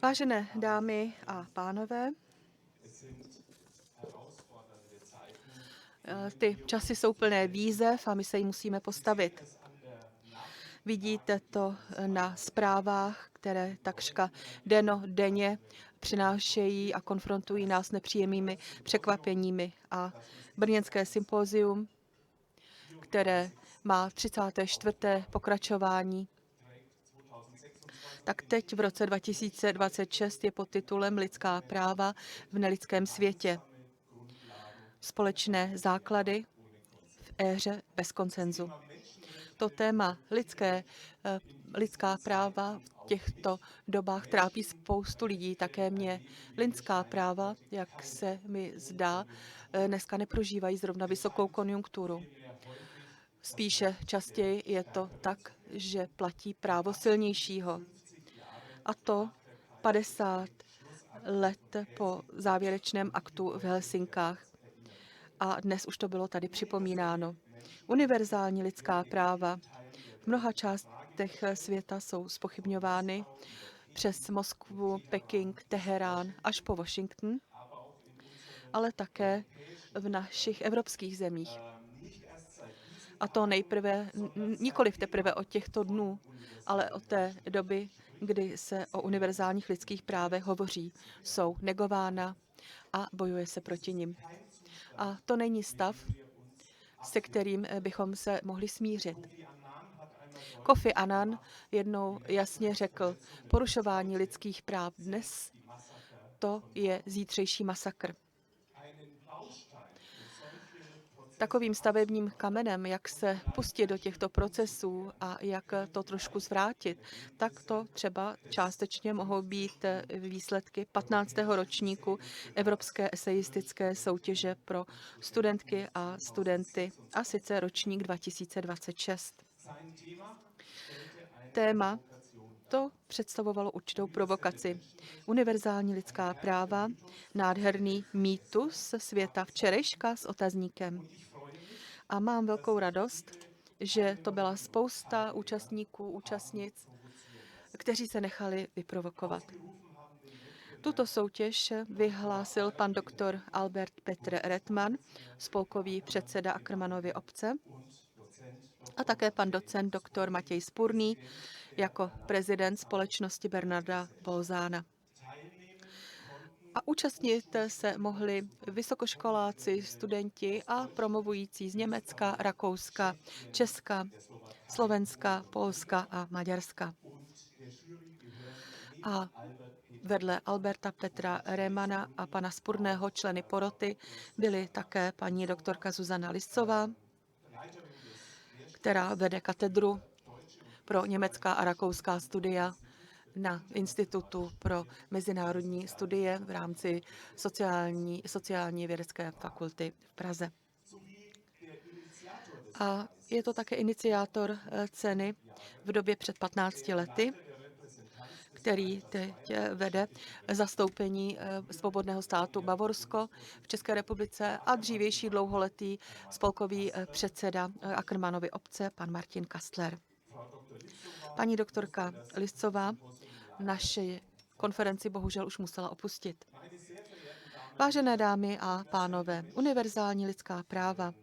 Vážené dámy a pánové, ty časy jsou plné výzev a my se jim musíme postavit. Vidíte to na zprávách, které takřka denně přinášejí a konfrontují nás nepříjemnými překvapeními. A brněnské sympózium, které má 34. pokračování, tak teď v roce 2026 je pod titulem Lidská práva v nelidském světě. Společné základy v éře bez konsenzu. To téma lidská práva v těchto dobách trápí spoustu lidí, také mě. Lidská práva, jak se mi zdá, dneska neprožívají zrovna vysokou konjunkturu. Spíše častěji je to tak, že platí právo silnějšího. A to 50 let po závěrečném aktu v Helsinkách. A dnes už to bylo tady připomínáno. Univerzální lidská práva v mnoha částech světa jsou zpochybňovány přes Moskvu, Peking, Teherán až po Washington, ale také v našich evropských zemích. A to nikoliv teprve od těchto dnů, ale od té doby, kdy se o univerzálních lidských právech hovoří, jsou negována a bojuje se proti nim. A to není stav, se kterým bychom se mohli smířit. Kofi Annan jednou jasně řekl, porušování lidských práv dnes, to je zítřejší masakr. Takovým stavebním kamenem, jak se pustit do těchto procesů a jak to trošku zvrátit, tak to třeba částečně mohou být výsledky 15. ročníku Evropské esejistické soutěže pro studentky a studenty, a sice ročník 2026. Téma to představovalo určitou provokaci. Univerzální lidská práva, nádherný mýtus světa včerejška s otazníkem. A mám velkou radost, že to byla spousta účastnic, kteří se nechali vyprovokovat. Tuto soutěž vyhlásil pan doktor Albert Petr Redman, spolkový předseda Ackermannovy obce, a také pan docent doktor Matěj Spurný jako prezident společnosti Bernarda Bolzána. A účastnit se mohli vysokoškoláci, studenti a promovující z Německa, Rakouska, Česka, Slovenska, Polska a Maďarska. A vedle Alberta Petra Remana a pana Spurného členy poroty byly také paní doktorka Zuzana Liscová, která vede katedru pro německá a rakouská studia na Institutu pro mezinárodní studie v rámci sociální vědecké fakulty v Praze. A je to také iniciátor ceny v době před 15 lety, který teď vede zastoupení Svobodného státu Bavorsko v České republice a dřívější dlouholetý spolkový předseda Ackermannovy obce, pan Martin Kastler. Paní doktorka Liscová naši konferenci bohužel už musela opustit. Vážené dámy a pánové, univerzální lidská práva,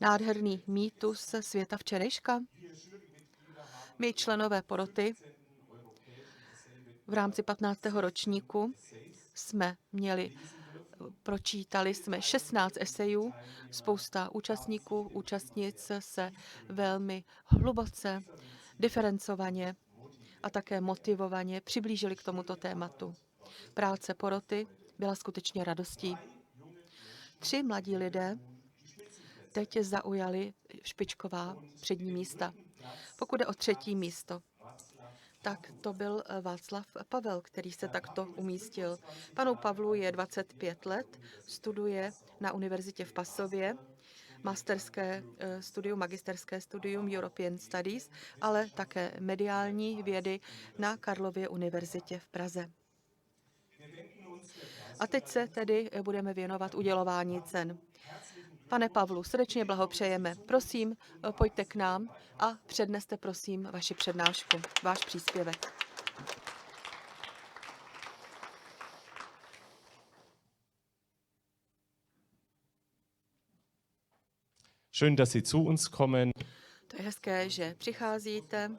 nádherný mýtus světa včerejška. My, členové poroty, v rámci 15. ročníku pročítali jsme 16 esejů, spousta účastnic se velmi hluboce, diferencovaně a také motivovaně přiblížili k tomuto tématu. Práce poroty byla skutečně radostí. 3 mladí lidé teď zaujali špičková přední místa. Pokud jde o 3. místo, tak to byl Václav Pavel, který se takto umístil. Panu Pavlu je 25 let, studuje na univerzitě v Pasově, magisterské studium European Studies, ale také mediální vědy na Karlově univerzitě v Praze. A teď se tedy budeme věnovat udělování cen. Pane Pavlu, srdečně blahopřejeme. Prosím, pojďte k nám a předneste prosím vaši přednášku, váš příspěvek. Schön, dass Sie zu uns kommen. To je hezké, že přicházíte,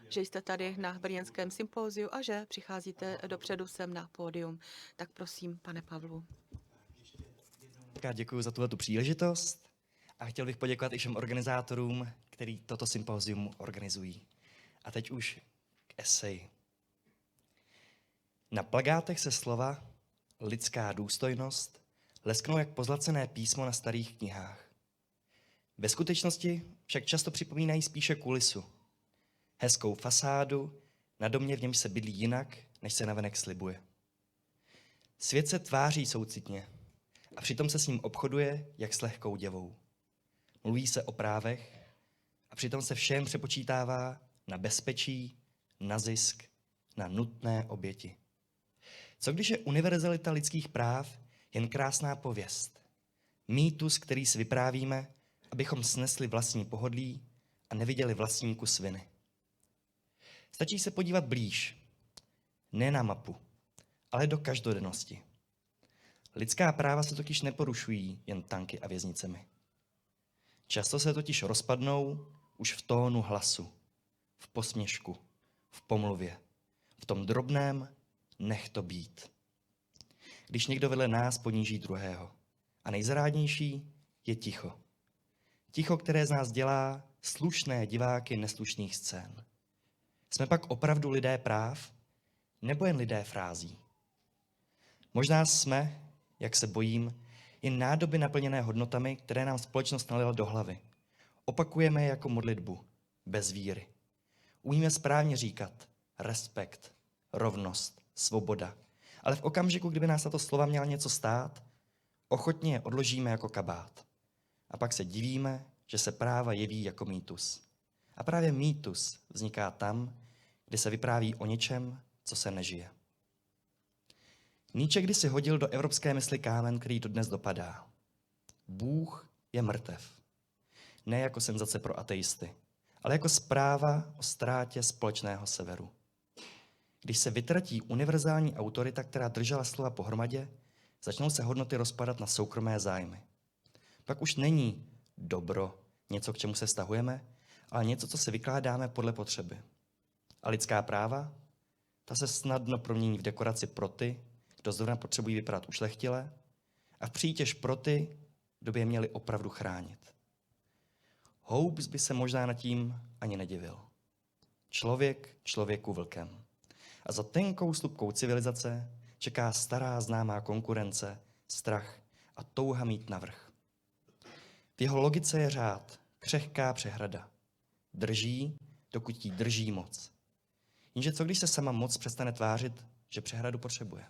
že jste tady na brněnském sympóziu a že přicházíte dopředu sem na pódium. Tak prosím, pane Pavlu. Děkuji za tu příležitost a chtěl bych poděkovat i všem organizátorům, kteří toto sympózium organizují. A teď už k eseji. Na plakátech se slova lidská důstojnost lesknou jak pozlacené písmo na starých knihách. Ve skutečnosti však často připomínají spíše kulisu. Hezkou fasádu na domě, v němž se bydlí jinak, než se navenek slibuje. Svět se tváří soucitně a přitom se s ním obchoduje jak s lehkou děvou. Mluví se o právech a přitom se všem přepočítává na bezpečí, na zisk, na nutné oběti. Co když je univerzalita lidských práv jen krásná pověst? Mýtus, který si vyprávíme, abychom snesli vlastní pohodlí a neviděli vlastní kus viny. Stačí se podívat blíž, ne na mapu, ale do každodennosti. Lidská práva se totiž neporušují jen tanky a věznicemi. Často se totiž rozpadnou už v tónu hlasu, v posměšku, v pomluvě, v tom drobném nech to být. Když někdo vedle nás poníží druhého. A nejzrádnější je ticho. Ticho, které z nás dělá slušné diváky neslušných scén. Jsme pak opravdu lidé práv, nebo jen lidé frází? Možná jsme, jak se bojím, jen nádoby naplněné hodnotami, které nám společnost nalila do hlavy. Opakujeme je jako modlitbu, bez víry. Umíme správně říkat respekt, rovnost, svoboda. Ale v okamžiku, kdyby nás tato slova měla něco stát, ochotně je odložíme jako kabát. A pak se divíme, že se práva jeví jako mýtus. A právě mýtus vzniká tam, kde se vypráví o něčem, co se nežije. Nietzsche kdysi hodil do evropské mysli kámen, který dodnes dopadá. Bůh je mrtev. Ne jako senzace pro ateisty, ale jako zpráva o ztrátě společného severu. Když se vytratí univerzální autorita, která držela slova pohromadě, začnou se hodnoty rozpadat na soukromé zájmy. Pak už není dobro něco, k čemu se vztahujeme, ale něco, co si vykládáme podle potřeby. A lidská práva? Ta se snadno promění v dekoraci pro ty, kdo zrovna potřebují vypadat ušlechtile, a v přítěž pro ty, kdo by je měli opravdu chránit. Hobbes by se možná nad tím ani nedivil. Člověk člověku vlkem. A za tenkou slupkou civilizace čeká stará známá konkurence, strach a touha mít navrch. V jeho logice je řád, křehká přehrada. Drží, dokud jí drží moc. Jenže co když se sama moc přestane tvářit, že přehradu potřebuje?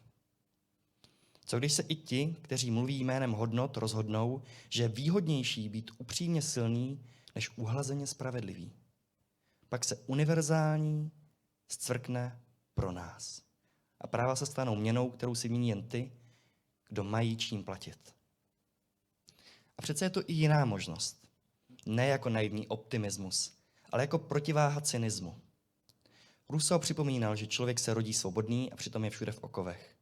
Co když se i ti, kteří mluví jménem hodnot, rozhodnou, že je výhodnější být upřímně silný, než uhlazeně spravedlivý? Pak se univerzální zcvrkne pro nás. A práva se stanou měnou, kterou si mění jen ty, kdo mají čím platit. A přece je to i jiná možnost. Ne jako naivní optimismus, ale jako protiváha cynismu. Rousseau připomínal, že člověk se rodí svobodný a přitom je všude v okovech.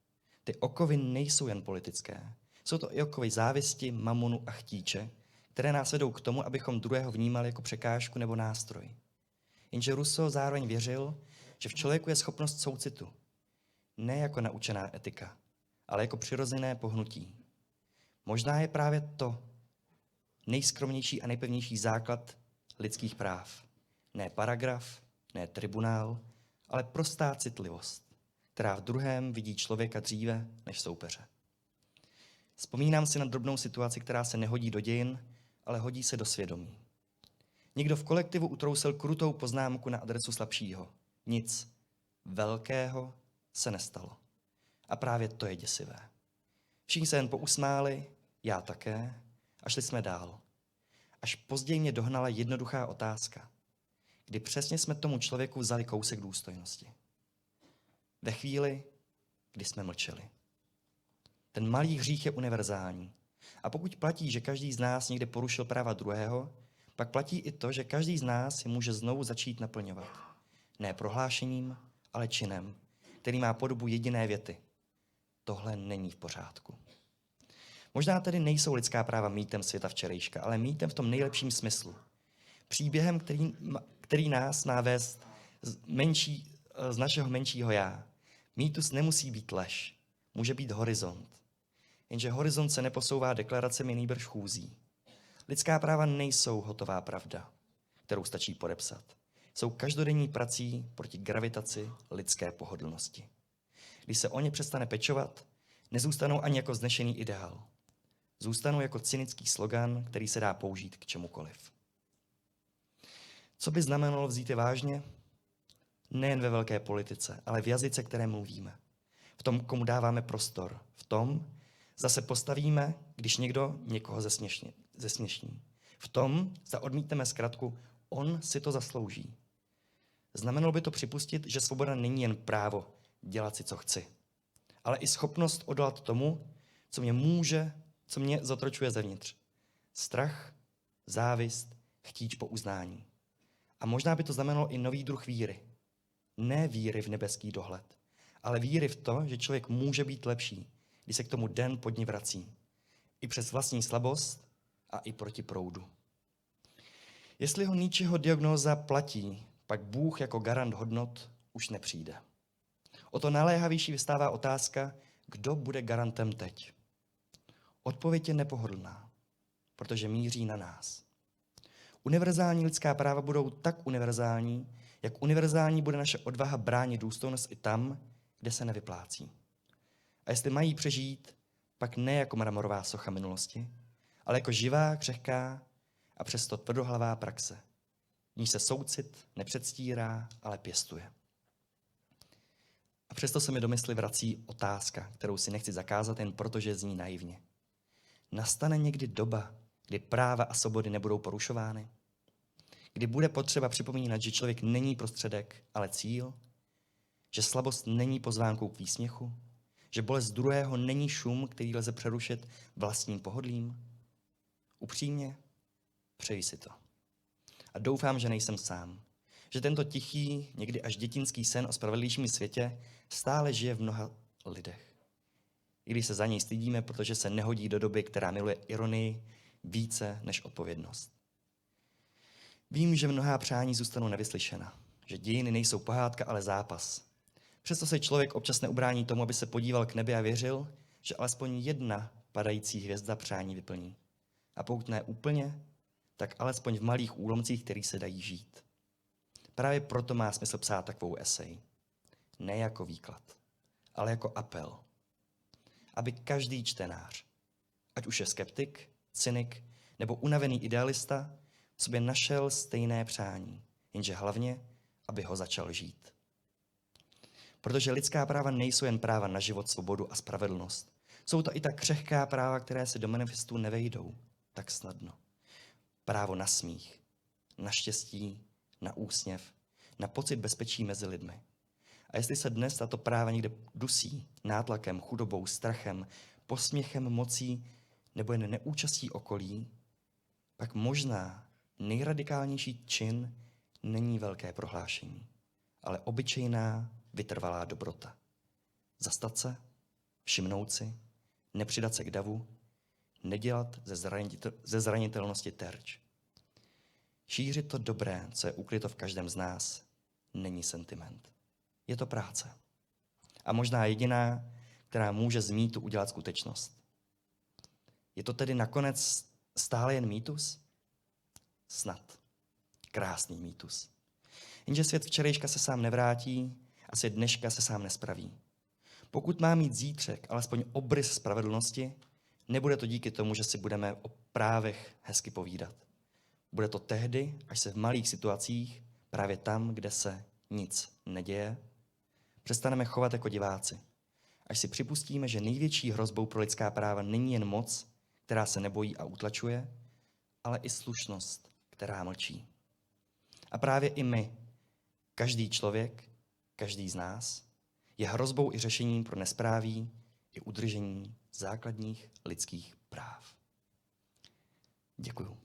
Ty okovy nejsou jen politické. Jsou to i okovy závisti, mamonu a chtíče, které nás vedou k tomu, abychom druhého vnímali jako překážku nebo nástroj. Jenže Rousseau zároveň věřil, že v člověku je schopnost soucitu. Ne jako naučená etika, ale jako přirozené pohnutí. Možná je právě to nejskromnější a nejpevnější základ lidských práv. Ne paragraf, ne tribunál, ale prostá citlivost, která v druhém vidí člověka dříve než soupeře. Vzpomínám si na drobnou situaci, která se nehodí do dějin, ale hodí se do svědomí. Někdo v kolektivu utrousil krutou poznámku na adresu slabšího. Nic velkého se nestalo. A právě to je děsivé. Všichni se jen pousmáli, já také, a šli jsme dál. Až později mě dohnala jednoduchá otázka, kdy přesně jsme tomu člověku vzali kousek důstojnosti. Ve chvíli, kdy jsme mlčeli. Ten malý hřích je univerzální. A pokud platí, že každý z nás někde porušil práva druhého, pak platí i to, že každý z nás je může znovu začít naplňovat. Ne prohlášením, ale činem, který má podobu jediné věty. Tohle není v pořádku. Možná tedy nejsou lidská práva mýtem světa včerejška, ale mýtem v tom nejlepším smyslu. Příběhem, který nás má vést z našeho menšího já. Mýtus nemusí být lež, může být horizont. Jenže horizont se neposouvá deklaracemi, nýbrž chůzí. Lidská práva nejsou hotová pravda, kterou stačí podepsat. Jsou každodenní prací proti gravitaci lidské pohodlnosti. Když se o ně přestane pečovat, nezůstanou ani jako vznešený ideál. Zůstanou jako cynický slogan, který se dá použít k čemukoliv. Co by znamenalo vzít je vážně? Nejen ve velké politice, ale v jazyce, které mluvíme. V tom, komu dáváme prostor. V tom, zase postavíme, když někdo někoho zesměšní. V tom, zda odmítneme zkratku, on si to zaslouží. Znamenalo by to připustit, že svoboda není jen právo dělat si, co chci, ale i schopnost odolat tomu, co mě zotročuje zevnitř. Strach, závist, chtíč po uznání. A možná by to znamenalo i nový druh víry. Ne víry v nebeský dohled, ale víry v to, že člověk může být lepší, když se k tomu den po dni vrací. I přes vlastní slabost a i proti proudu. Jestli ho Nietzscheho diagnóza platí, pak Bůh jako garant hodnot už nepřijde. O to naléhavější vystává otázka, kdo bude garantem teď. Odpověď je nepohodlná, protože míří na nás. Univerzální lidská práva budou tak univerzální, jak univerzální bude naše odvaha bránit důstojnost i tam, kde se nevyplácí. A jestli mají přežít, pak ne jako mramorová socha minulosti, ale jako živá, křehká a přesto tvrdohlavá praxe. V ní se soucit nepředstírá, ale pěstuje. A přesto se mi do mysli vrací otázka, kterou si nechci zakázat jen proto, že zní naivně. Nastane někdy doba, kdy práva a svobody nebudou porušovány? Kdy bude potřeba připomínat, že člověk není prostředek, ale cíl? Že slabost není pozvánkou k výsměchu? Že bolest druhého není šum, který lze přerušit vlastním pohodlím? Upřímně, přeji si to. A doufám, že nejsem sám. Že tento tichý, někdy až dětinský sen o spravedlivějším světě stále žije v mnoha lidech. I když se za něj stydíme, protože se nehodí do doby, která miluje ironii více než odpovědnost. Vím, že mnohá přání zůstanou nevyslyšena, že dějiny nejsou pohádka, ale zápas. Přesto se člověk občas neubrání tomu, aby se podíval k nebi a věřil, že alespoň jedna padající hvězda přání vyplní. A pokud ne úplně, tak alespoň v malých úlomcích, který se dají žít. Právě proto má smysl psát takovou esej. Ne jako výklad, ale jako apel. Aby každý čtenář, ať už je skeptik, cynik nebo unavený idealista, v sobě našel stejné přání, jenže hlavně, aby ho začal žít. Protože lidská práva nejsou jen práva na život, svobodu a spravedlnost. Jsou to i ta křehká práva, které se do manifestů nevejdou tak snadno. Právo na smích, na štěstí, na úsměv, na pocit bezpečí mezi lidmi. A jestli se dnes tato práva někde dusí nátlakem, chudobou, strachem, posměchem, mocí nebo jen neúčastí okolí, pak možná nejradikálnější čin není velké prohlášení, ale obyčejná, vytrvalá dobrota. Zastat se, všimnout si, nepřidat se k davu, nedělat ze zranitelnosti terč. Šířit to dobré, co je ukryto v každém z nás, není sentiment. Je to práce. A možná jediná, která může z mýtu udělat skutečnost. Je to tedy nakonec stále jen mýtus? Snad. Krásný mýtus. Jenže svět včerejška se sám nevrátí a svět dneška se sám nespraví. Pokud má mít zítřek alespoň obrys spravedlnosti, nebude to díky tomu, že si budeme o právech hezky povídat. Bude to tehdy, až se v malých situacích, právě tam, kde se nic neděje, přestaneme chovat jako diváci. Až si připustíme, že největší hrozbou pro lidská práva není jen moc, která se nebojí a utlačuje, ale i slušnost, která mlčí. A právě i my, každý člověk, každý z nás, je hrozbou i řešením pro nespráví i udržení základních lidských práv. Děkuju.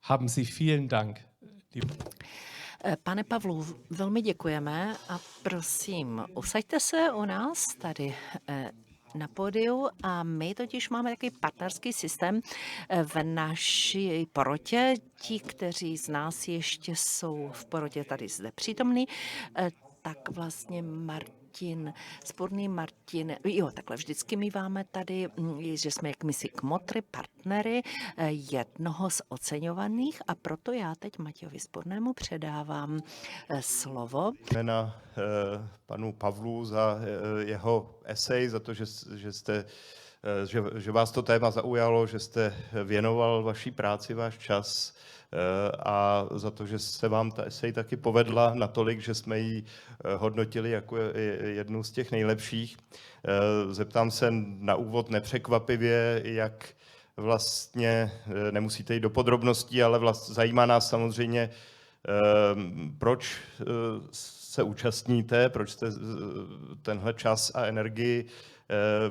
Haben Sie vielen Dank. Pane Pavlu, velmi děkujeme a prosím, usaďte se u nás tady na pódiu a my totiž máme takový partnerský systém v naší porotě. Ti, kteří z nás ještě jsou v porotě tady zde přítomní, tak vlastně Martin, jo, takhle vždycky míváme tady, že jsme jakmisi kmotry, partnery jednoho z oceňovaných a proto já teď Matějovi Spornému předávám slovo. Jména panu Pavlu za jeho esej, za to, že vás to téma zaujalo, že jste věnoval vaší práci váš čas a za to, že se vám ta esej taky povedla natolik, že jsme ji hodnotili jako jednu z těch nejlepších. Zeptám se na úvod nepřekvapivě, jak vlastně, nemusíte jít do podrobností, ale zajímá nás samozřejmě, proč se účastníte, proč jste tenhle čas a energii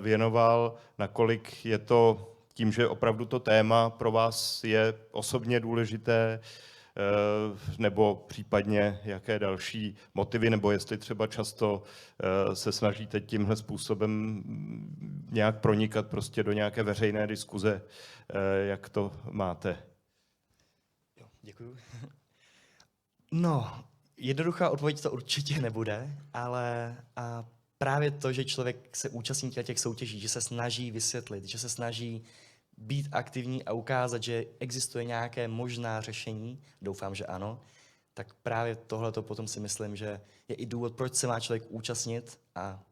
věnoval, nakolik je to tím, že opravdu to téma pro vás je osobně důležité, nebo případně jaké další motivy, nebo jestli třeba často se snažíte tímhle způsobem nějak pronikat prostě do nějaké veřejné diskuze, jak to máte. Jo, děkuju. No, jednoduchá odpověď to určitě nebude, ale právě to, že člověk se účastní těch soutěží, že se snaží vysvětlit, že se snaží být aktivní a ukázat, že existuje nějaké možná řešení, doufám, že ano, tak právě tohleto potom si myslím, že je i důvod, proč se má člověk účastnit a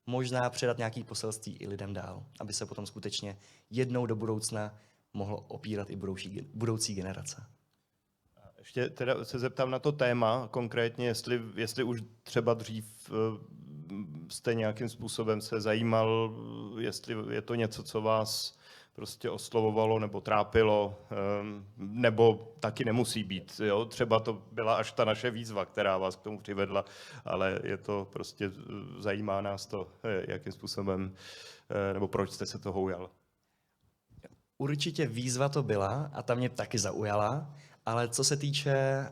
možná předat nějaký poselství i lidem dál, aby se potom skutečně jednou do budoucna mohlo opírat i budoucí generace. Ještě teda se zeptám na to téma konkrétně, jestli už třeba dřív jste nějakým způsobem se zajímal, jestli je to něco, co vás prostě oslovovalo nebo trápilo, nebo taky nemusí být. Jo? Třeba to byla až ta naše výzva, která vás k tomu přivedla, ale je to prostě, zajímá nás to, jakým způsobem, nebo proč jste se toho ujal. Určitě výzva to byla a ta mě taky zaujala, ale co se týče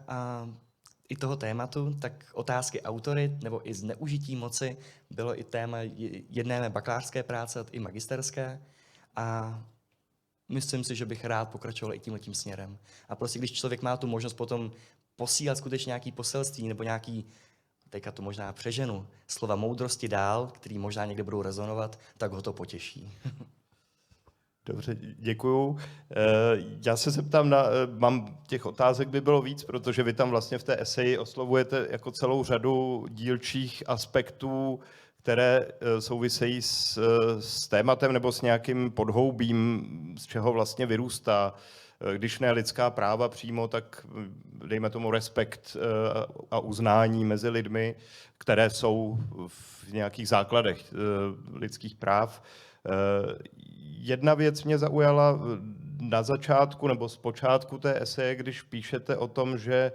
i toho tématu, tak otázky autorit nebo i zneužití moci bylo i téma jedné mé bakalářské práce, i magisterské. A myslím si, že bych rád pokračoval i tímhletím směrem. A prostě když člověk má tu možnost potom posílat skutečně nějaký poselství nebo nějaký, teďka to možná přeženu, slova moudrosti dál, který možná někde budou rezonovat, tak ho to potěší. Dobře, děkuju. Já se zeptám, mám těch otázek by bylo víc, protože vy tam vlastně v té eseji oslovujete jako celou řadu dílčích aspektů, které souvisejí s tématem nebo s nějakým podhoubím, z čeho vlastně vyrůstá. Když ne lidská práva přímo, tak dejme tomu respekt a uznání mezi lidmi, které jsou v nějakých základech lidských práv. Jedna věc mě zaujala na začátku nebo z počátku té eseje, když píšete o tom, že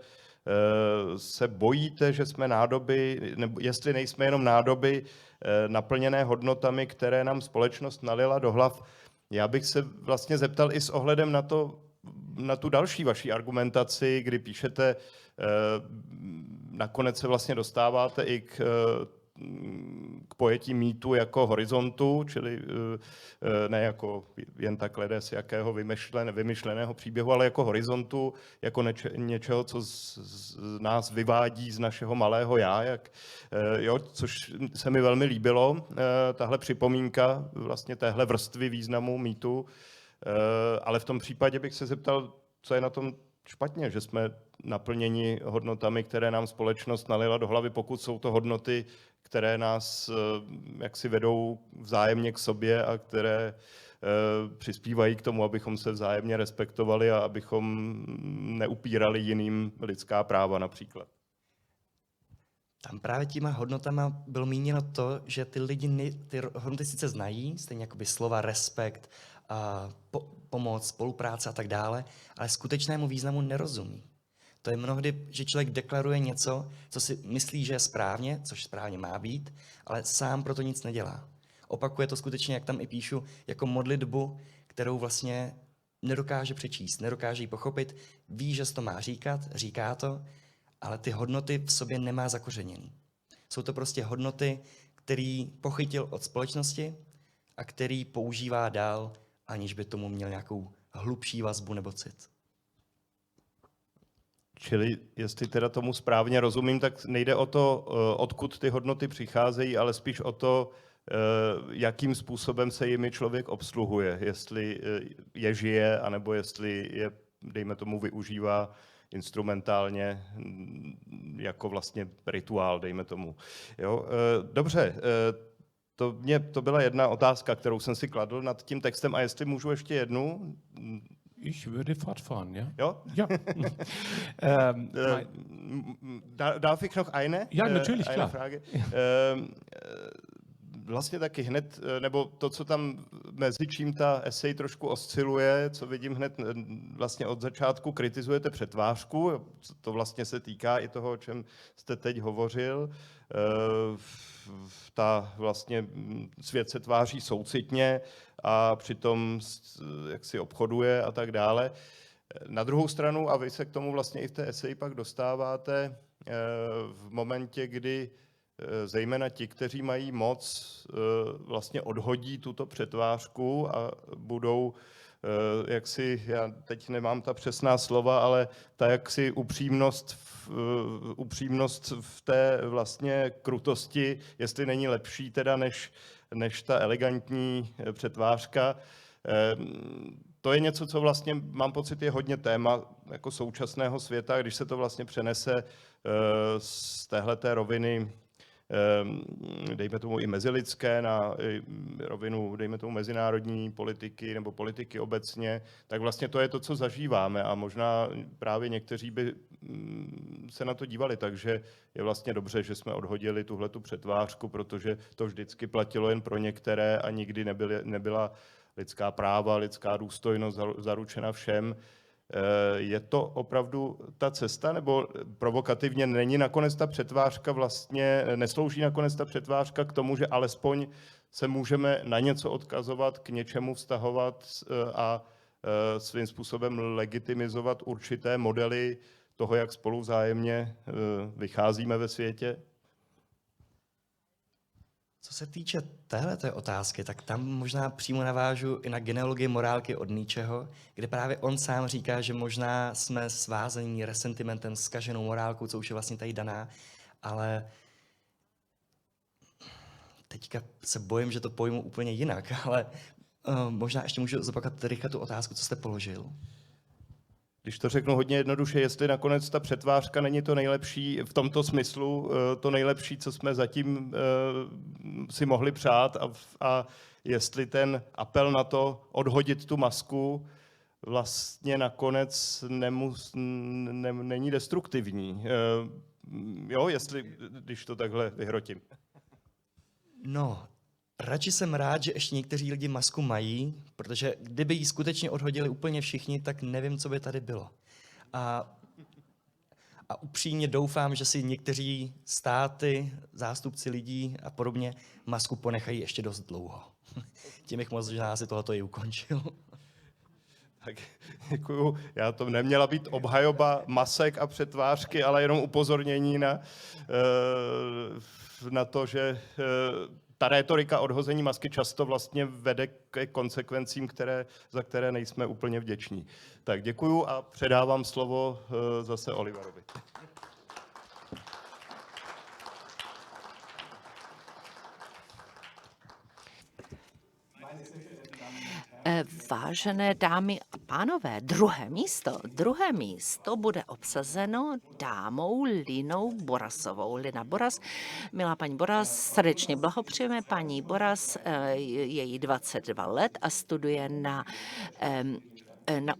se bojíte, že jsme nádoby, nebo jestli nejsme jenom nádoby naplněné hodnotami, které nám společnost nalila do hlav. Já bych se vlastně zeptal i s ohledem na tu další vaši argumentaci, kdy píšete, nakonec se vlastně dostáváte i k pojetí mýtu jako horizontu, čili ne jako jen tak z jakého vymyšleného příběhu, ale jako horizontu, jako něčeho, co z nás vyvádí z našeho malého já, což se mi velmi líbilo, tahle připomínka vlastně téhle vrstvy významu mýtu, ale v tom případě bych se zeptal, co je na tom špatně, že jsme naplněni hodnotami, které nám společnost nalila do hlavy, pokud jsou to hodnoty, které nás jaksi vedou vzájemně k sobě a které přispívají k tomu, abychom se vzájemně respektovali a abychom neupírali jiným lidská práva například. Tam právě těma hodnotama bylo míněno to, že ty lidi ty hodnoty sice znají, stejně jako by slova respekt, pomoc, spolupráce a tak dále, ale skutečnému významu nerozumí. To je mnohdy, že člověk deklaruje něco, co si myslí, že je správně, což správně má být, ale sám proto nic nedělá. Opakuje to skutečně, jak tam i píšu, jako modlitbu, kterou vlastně nedokáže přečíst, nedokáže ji pochopit, ví, že se to má říkat, říká to, ale ty hodnoty v sobě nemá zakořeněný. Jsou to prostě hodnoty, který pochytil od společnosti a který používá dál, aniž by tomu měl nějakou hlubší vazbu nebo cit. Čili jestli teda tomu správně rozumím, tak nejde o to, odkud ty hodnoty přicházejí, ale spíš o to, jakým způsobem se jimi člověk obsluhuje. Jestli je žije, anebo jestli je, dejme tomu, využívá instrumentálně jako vlastně rituál, dejme tomu. Jo? Dobře, to byla jedna otázka, kterou jsem si kladl nad tím textem. A jestli můžu ještě jednu? Ich würde fortfahren, ja? Jo? Ja. Darf ich noch eine? Ja, natürlich, eine klar. Frage? Vlastně taky hned, nebo to, co tam mezi čím ta esej trošku osciluje, co vidím hned vlastně od začátku, kritizujete přetvářku, to vlastně se týká i toho, o čem jste teď hovořil. Ta vlastně svět se tváří soucitně a přitom jak si obchoduje a tak dále. Na druhou stranu, a vy se k tomu vlastně i v té eseji pak dostáváte, v momentě, kdy zejména ti, kteří mají moc, vlastně odhodí tuto přetvářku a budou jaksi, já teď nemám ta přesná slova, ale ta jaksi upřímnost v té vlastně krutosti, jestli není lepší teda než ta elegantní přetvářka. To je něco, co vlastně mám pocit je hodně téma jako současného světa, když se to vlastně přenese z téhleté roviny, dejme tomu i mezilidské, na rovinu, dejme tomu mezinárodní politiky nebo politiky obecně, tak vlastně to je to, co zažíváme a možná právě někteří by se na to dívali, takže je vlastně dobře, že jsme odhodili tuhletu přetvářku, protože to vždycky platilo jen pro některé a nikdy nebyla lidská práva, lidská důstojnost zaručena všem. Je to opravdu ta cesta, nebo provokativně není nakonec ta přetvářka vlastně, neslouží nakonec ta přetvářka k tomu, že alespoň se můžeme na něco odkazovat, k něčemu vztahovat a svým způsobem legitimizovat určité modely toho, jak spolu vzájemně vycházíme ve světě? Co se týče téhleté otázky, tak tam možná přímo navážu i na genealogii morálky od Nietzscheho, kde právě on sám říká, že možná jsme svázaní resentimentem, zkaženou morálkou, co už je vlastně tady daná, ale teďka se bojím, že to pojmu úplně jinak, ale možná ještě můžu zopakovat rychle tu otázku, co jste položil. Když to řeknu hodně jednoduše, jestli nakonec ta přetvářka není to nejlepší, v tomto smyslu to nejlepší, co jsme zatím si mohli přát a jestli ten apel na to odhodit tu masku vlastně nakonec není destruktivní. Jo, když to takhle vyhrotím. No, radši jsem rád, že ještě někteří lidi masku mají, protože kdyby ji skutečně odhodili úplně všichni, tak nevím, co by tady bylo. A upřímně doufám, že si někteří státy, zástupci lidí a podobně masku ponechají ještě dost dlouho. Tím bych možná si tohoto i ukončil. Tak děkuju. Já to neměla být obhajoba masek a přetvářky, ale jenom upozornění na to, že ta rétorika odhození masky často vlastně vede k konsekvencím, za které nejsme úplně vděční. Tak děkuju a předávám slovo zase Oliverovi. Vážené dámy a pánové, druhé místo bude obsazeno dámou Linou Borasovou. Lina Boras, milá paní Boras, srdečně blahopřejeme. Paní Boras je jí 22 let a studuje na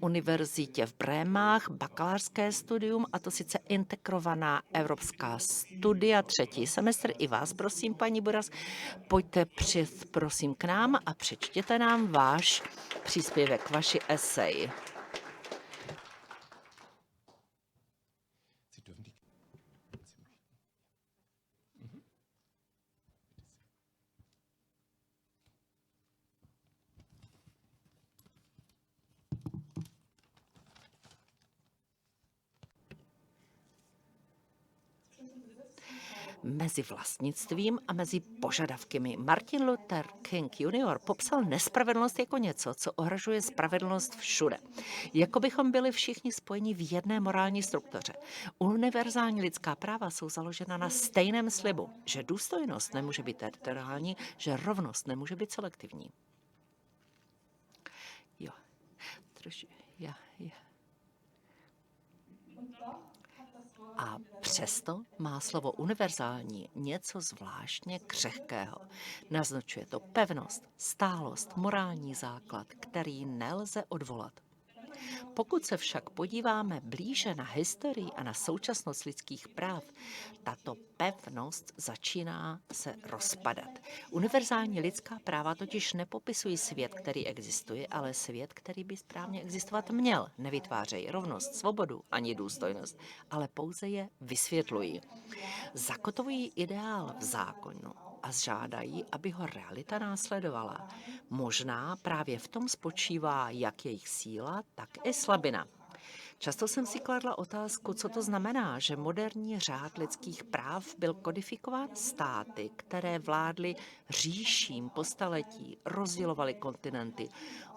univerzitě v Brémách bakalářské studium, a to sice integrovaná evropská studia, 3. semestr. I vás prosím, paní Boras, pojďte prosím k nám a přečtěte nám váš příspěvek, vaši esej. mezi vlastnictvím a mezi požadavky. Martin Luther King Jr. popsal nespravedlnost jako něco, co ohrožuje spravedlnost všude. Jako bychom byli všichni spojeni v jedné morální struktuře. Univerzální lidská práva jsou založena na stejném slibu, že důstojnost nemůže být teritoriální, že rovnost nemůže být selektivní. Jo. A přesto má slovo univerzální něco zvláštně křehkého. Naznačuje to pevnost, stálost, morální základ, který nelze odvolat. Pokud se však podíváme blíže na historii a na současnost lidských práv, tato pevnost začíná se rozpadat. Univerzální lidská práva totiž nepopisují svět, který existuje, ale svět, který by správně existovat měl. Nevytvářejí rovnost, svobodu ani důstojnost, ale pouze je vysvětlují. Zakotují ideál v zákonu a žádají, aby ho realita následovala. Možná právě v tom spočívá jak jejich síla, tak i slabina. Často jsem si kladla otázku, co to znamená, že moderní řád lidských práv byl kodifikován státy, které vládly říším po staletí, rozdělovaly kontinenty,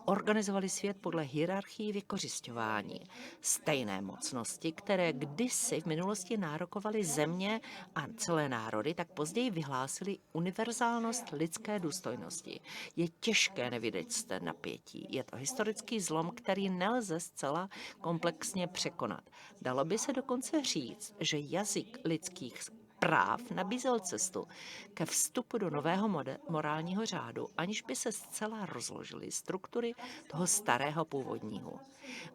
organizovali svět podle hierarchii vykořisťování. Stejné mocnosti, které kdysi v minulosti nárokovaly země a celé národy, tak později vyhlásili univerzálnost lidské důstojnosti. Je těžké nevidět ten napětí. Je to historický zlom, který nelze zcela komplexně překonat. Dalo by se dokonce říct, že jazyk lidských práv nabízel cestu ke vstupu do nového morálního řádu, aniž by se zcela rozložily struktury toho starého původního.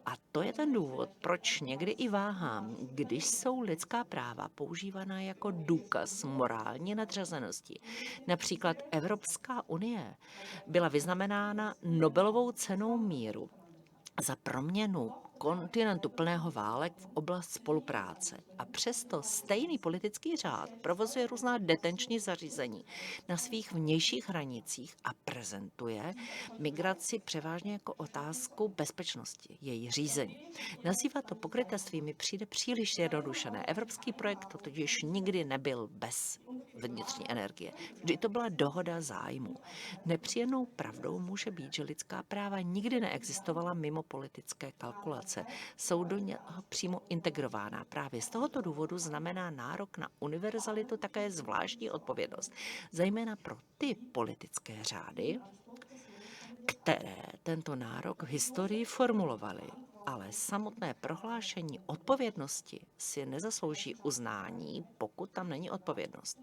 A to je ten důvod, proč někdy i váhám, když jsou lidská práva používaná jako důkaz morální nadřazenosti. Například Evropská unie byla vyznamenána Nobelovou cenou míru za proměnu kontinentu plného válek v oblast spolupráce. A přesto stejný politický řád provozuje různá detenční zařízení na svých vnějších hranicích a prezentuje migraci převážně jako otázku bezpečnosti, její řízení. Nazývat to pokrytectví mi přijde příliš jednodušené. Evropský projekt to totiž nikdy nebyl bez vnitřní energie. Vždy to byla dohoda zájmu. Nepříjemnou pravdou může být, že lidská práva nikdy neexistovala mimo politické kalkulace. Jsou do něho přímo integrována. Právě z tohoto důvodu znamená nárok na univerzalitu také zvláštní odpovědnost, zejména pro ty politické řády, které tento nárok v historii formulovaly. Ale samotné prohlášení odpovědnosti si nezaslouží uznání, pokud tam není odpovědnost.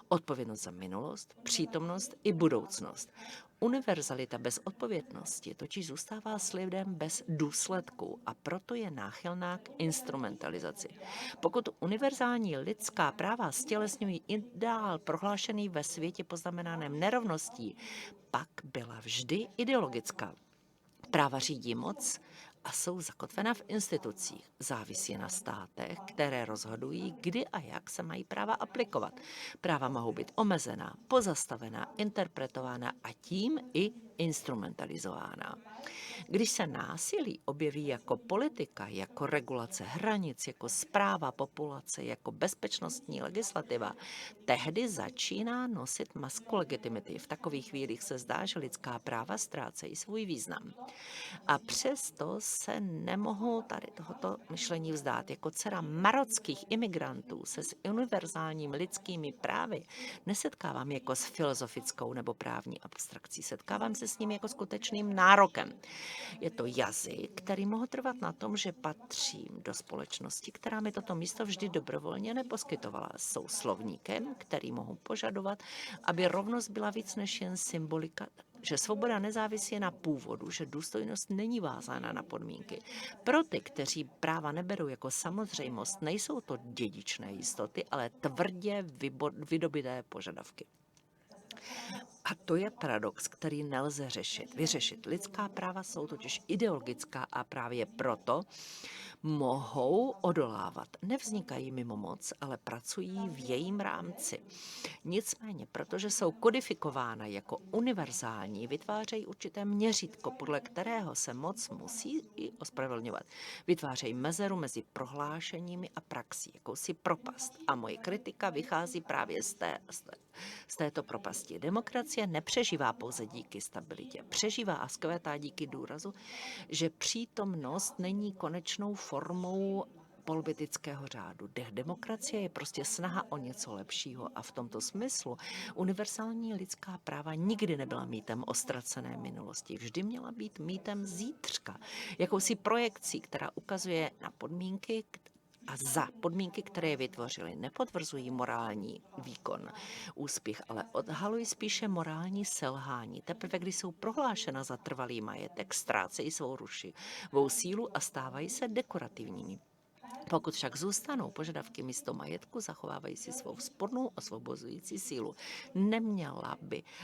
Odpovědnost za minulost, přítomnost i budoucnost. Univerzalita bez odpovědnosti totiž zůstává slibem bez důsledků a proto je náchylná k instrumentalizaci. Pokud univerzální lidská práva stělesňují ideál prohlášený ve světě poznamenáném nerovností, pak byla vždy ideologická. Práva řídí moc a jsou zakotvena v institucích. Závisí na státech, které rozhodují, kdy a jak se mají práva aplikovat. Práva mohou být omezená, pozastavená, interpretována a tím i instrumentalizována. Když se násilí objeví jako politika, jako regulace hranic, jako správa populace, jako bezpečnostní legislativa, tehdy začíná nosit masku legitimity. V takových chvílích se zdá, že lidská práva ztrácejí svůj význam. A přesto se nemohou tady tohoto myšlení vzdát. Jako dcera marockých imigrantů se s univerzálními lidskými právy nesetkávám jako s filozofickou nebo právní abstrakcí. Setkávám se s ním jako skutečným nárokem. Je to jazyk, který mohl trvat na tom, že patřím do společnosti, která mi toto místo vždy dobrovolně neposkytovala. Jsou slovníkem, který mohu požadovat, aby rovnost byla víc než jen symbolika, že svoboda nezávisí na původu, že důstojnost není vázána na podmínky. Pro ty, kteří práva neberou jako samozřejmost, nejsou to dědičné jistoty, ale tvrdě vydobité požadavky. A to je paradox, který nelze vyřešit. Lidská práva jsou totiž ideologická a právě proto mohou odolávat. Nevznikají mimo moc, ale pracují v jejím rámci. Nicméně, protože jsou kodifikována jako univerzální, vytvářejí určité měřítko, podle kterého se moc musí i ospravedlňovat. Vytvářejí mezeru mezi prohlášeními a praxí, jakousi propast. A moje kritika vychází právě z této propasti. Demokracie nepřežívá pouze díky stabilitě, přežívá a zkvétá díky důrazu, že přítomnost není konečnou formou politického řádu. Demokracie je prostě snaha o něco lepšího a v tomto smyslu univerzální lidská práva nikdy nebyla mýtem o ztracené minulosti. Vždy měla být mýtem zítřka, jakousi projekcí, která ukazuje na podmínky a za podmínky, které je vytvořily, nepotvrzují morální výkon, úspěch, ale odhalují spíše morální selhání. Teprve, když jsou prohlášena za trvalý majetek, ztrácejí svou rušivou sílu a stávají se dekorativními. Pokud však zůstanou požadavky místo majetku, zachovávají si svou spornou osvobozující sílu.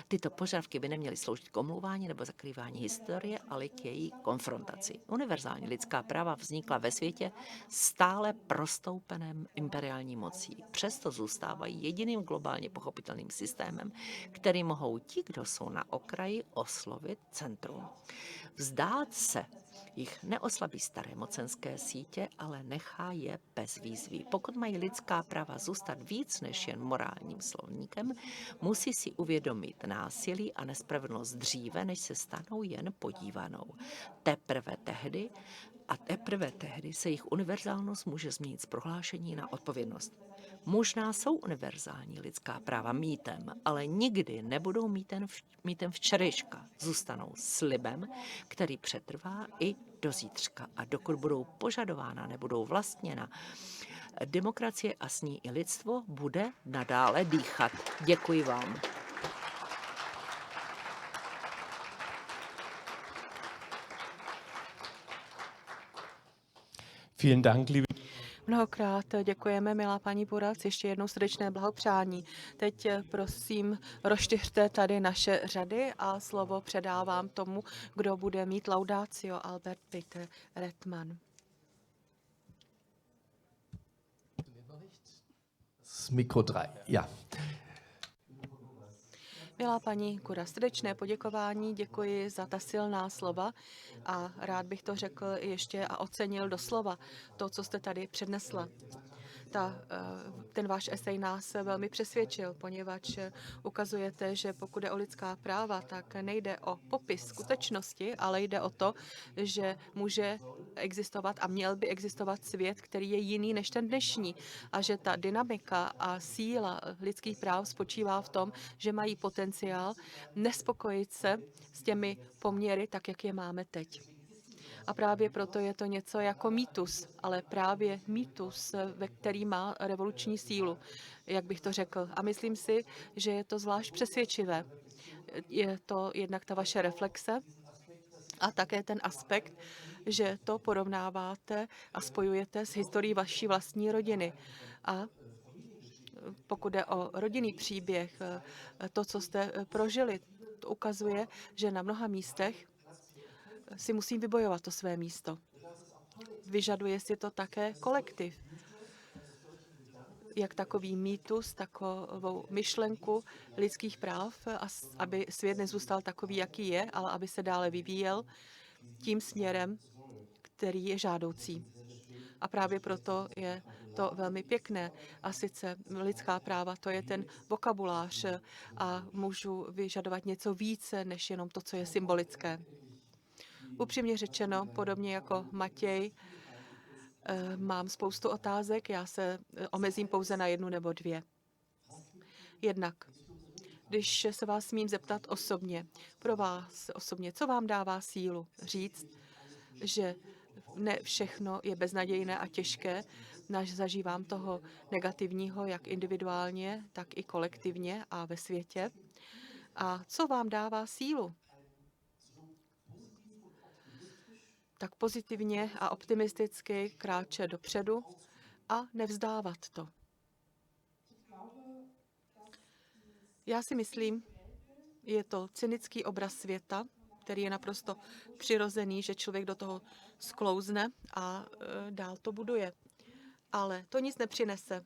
Tyto požadavky by neměly sloužit k omlouvání nebo zakrývání historie, ale k její konfrontaci. Univerzální lidská práva vznikla ve světě stále prostoupeném imperiální mocí. Přesto zůstávají jediným globálně pochopitelným systémem, který mohou ti, kdo jsou na okraji, oslovit centrum. Vzdát se jich neoslabí staré mocenské sítě, ale nechá je bez výzvy. Pokud mají lidská práva zůstat víc než jen morálním slovníkem, musí si uvědomit násilí a nespravedlnost dříve, než se stanou jen podívanou. Teprve tehdy se jejich univerzálnost může změnit z prohlášení na odpovědnost. Možná jsou univerzální lidská práva mýtem, ale nikdy nebudou mýtem včerejška. Zůstanou slibem, který přetrvá i do zítřka. A dokud budou požadována, nebudou vlastněna, demokracie a s ní i lidstvo bude nadále dýchat. Děkuji vám. Vielen Dank, liebe Mnohokrát děkujeme, milá paní Burac, ještě jednou srdečné blahopřání. Teď prosím, rozšířte tady naše řady a slovo předávám tomu, kdo bude mít laudácio, Albert Peter Redman. Mikro 3, ja. Milá paní Kura, srdečné poděkování, děkuji za ta silná slova a rád bych to řekl ještě a ocenil doslova to, co jste tady přednesla. Ten váš esej nás velmi přesvědčil, poněvadž ukazujete, že pokud je o lidská práva, tak nejde o popis skutečnosti, ale jde o to, že může existovat a měl by existovat svět, který je jiný než ten dnešní. A že ta dynamika a síla lidských práv spočívá v tom, že mají potenciál nespokojit se s těmi poměry, tak jak je máme teď. A právě proto je to něco jako mýtus, ale právě mýtus, který má revoluční sílu, jak bych to řekl. A myslím si, že je to zvlášť přesvědčivé. Je to jednak ta vaše reflexe a také ten aspekt, že to porovnáváte a spojujete s historií vaší vlastní rodiny. A pokud jde o rodinný příběh, to, co jste prožili, to ukazuje, že na mnoha místech si musím vybojovat to své místo. Vyžaduje si to také kolektiv. Jak takový mýtus, takovou myšlenku lidských práv, aby svět nezůstal takový, jaký je, ale aby se dále vyvíjel tím směrem, který je žádoucí. A právě proto je to velmi pěkné. A sice lidská práva, to je ten vokabulář a můžu vyžadovat něco více, než jenom to, co je symbolické. Upřímně řečeno, podobně jako Matěj, mám spoustu otázek, já se omezím pouze na jednu nebo dvě. Jednak, když se vás smím zeptat osobně, pro vás osobně, co vám dává sílu říct, že ne všechno je beznadějné a těžké, zažívám toho negativního, jak individuálně, tak i kolektivně a ve světě. A co vám dává sílu? Tak pozitivně a optimisticky kráčet dopředu a nevzdávat to. Já si myslím, Je to cynický obraz světa, který je naprosto přirozený, že člověk do toho sklouzne a dál to buduje. Ale to nic nepřinese.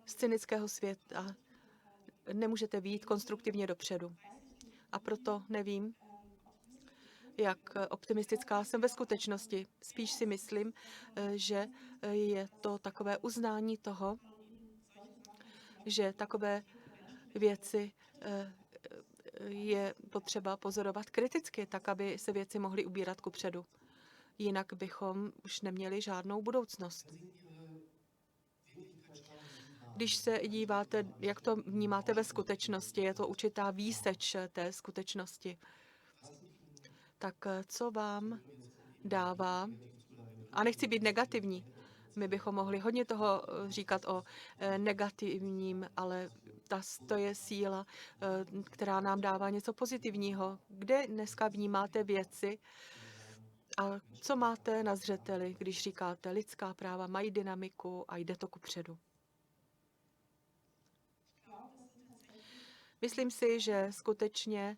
Z cynického světa nemůžete vyjít konstruktivně dopředu. A proto nevím, jak optimistická jsem ve skutečnosti. Spíš si myslím, že je to takové uznání toho, že takové věci je potřeba pozorovat kriticky, tak aby se věci mohly ubírat kupředu. Jinak bychom už neměli žádnou budoucnost. Když se díváte, jak to vnímáte ve skutečnosti, je to určitá výseč té skutečnosti. Tak co vám dává, a nechci být negativní, my bychom mohli hodně toho říkat o negativním, ale to je síla, která nám dává něco pozitivního. Kde dneska vnímáte věci a co máte na zřeteli, když říkáte, lidská práva mají dynamiku a jde to kupředu? Myslím si, že skutečně